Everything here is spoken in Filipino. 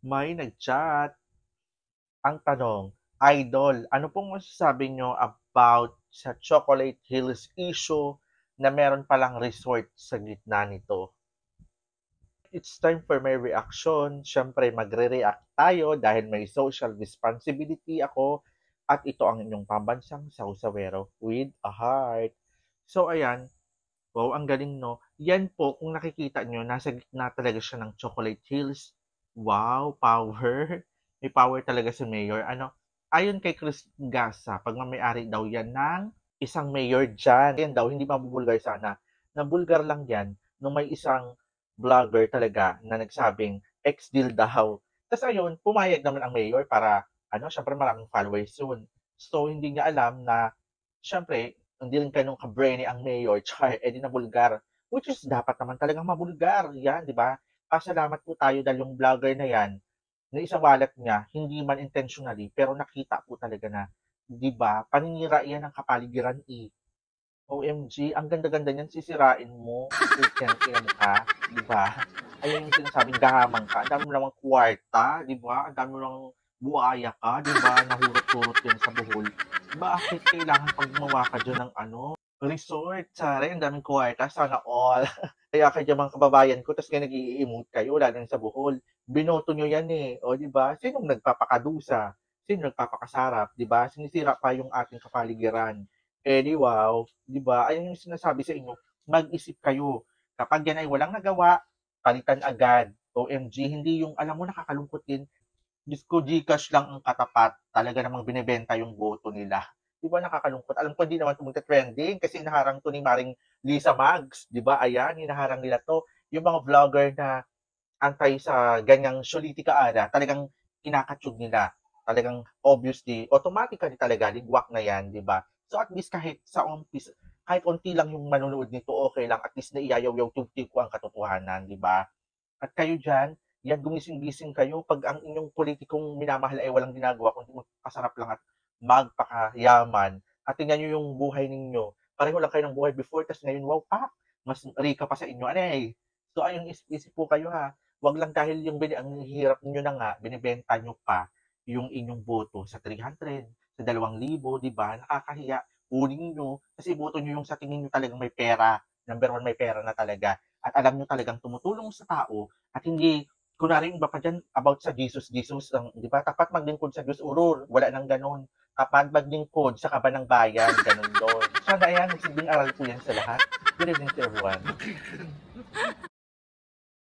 May nag-chat. Ang tanong, Idol, ano pong masasabi nyo about sa Chocolate Hills issue na meron palang resort sa gitna nito? It's time for my reaction. Siyempre, magre-react tayo dahil may social responsibility ako at ito ang inyong pambansang Sausawero with a heart. So, ayan. Wow, ang galing, no? Yan po, kung nakikita nyo, nasa gitna talaga siya ng Chocolate Hills. Wow, power. May power talaga si Mayor. Ayon kay Chris Gasa, pagmamayari daw yan ng isang mayor dyan. Yan daw, hindi mabubulgar sana. Nabulgar lang yan nung may isang vlogger talaga na nagsabing ex-deal daw. Tapos ayun, pumayag naman ang mayor para, syempre maraming followers soon. So, hindi niya alam na, syempre, hindi rin ganun ka-brainy ang mayor, tsaka edi na bulgar. Which is dapat naman talagang mabulgar. Yan, di ba? Pasalamat po tayo dahil yung vlogger na yan, na isang wallet niya, hindi man intentionally, pero nakita po talaga na, di ba, paninira yan ng kapaligiran eh. OMG, ang ganda-ganda niyan, sisirain mo, weekend ka, di ba? Ayun yung sinasabing gahamang ka, ang dami mo namang kwarta, di ba? Ang dami mo namang buhaya ka, di ba? Nahurot-hurot yan sa buhol. Bakit kailangan pag gumawa ka dyan ng resort? Sari, ang daming kwarta, sana all. Kaya kayo mga kababayan ko, tapos kaya nag-i-emote kayo, lalo na sa buhol. Binoto nyo yan eh, o di ba? Sinong nagpapakadusa? Sino nagpapakasarap, di ba? Sinisira pa yung ating kapaligiran. Eh di wow, di ba? Ayun yung sinasabi sa inyo, mag-isip kayo. Kapag yan ay walang nagawa, palitan agad. OMG, hindi yung, alam mo, nakakalungkot din. Diyos ko, Gcash lang ang katapat. Talaga namang binibenta yung boto nila. Di ba nakakalungkot? Alam ko hindi naman ito trending kasi inaharang to ni Maring Lisa Mags. Di ba? Ayan, inaharang nila to. Yung mga vlogger na antay sa ganyang politika ara, talagang kinakatsug nila. Talagang obviously, automatically talaga, ligwak na yan, di ba? So at least kahit sa umpis, kahit unti lang yung manonood nito, okay lang. At least naiyayaw-yaw tugtig ko ang katotohanan, di ba? At kayo dyan, yan gumising-gising kayo pag ang inyong politikong minamahal ay walang ginagawa kundi magpasarap lang at magpakayaman. At tingnan nyo yung buhay ninyo. Pareho lang kayo ng buhay before, tapos ngayon, wow pa, mas rika pa sa inyo. Ano eh? So ayun, isip po kayo ha. Wag lang dahil ang hirap niyo na nga, binibenta nyo pa yung inyong boto sa 300, sa 2,000, di ba? Nakakahiya. Kunin nyo, kasi boto nyo yung sa tingin nyo talagang may pera. Number one, may pera na talaga. At alam nyo talagang tumutulong sa tao at hindi, kunwari yung iba pa dyan about sa Jesus, di ba? Tapat maglingkod sa Diyos, uror, wala nang ganun. Tapat maglingkod sa kaba ng bayan, ganun doon. Sana yan, silbing aral po yan sa lahat. Good evening to everyone.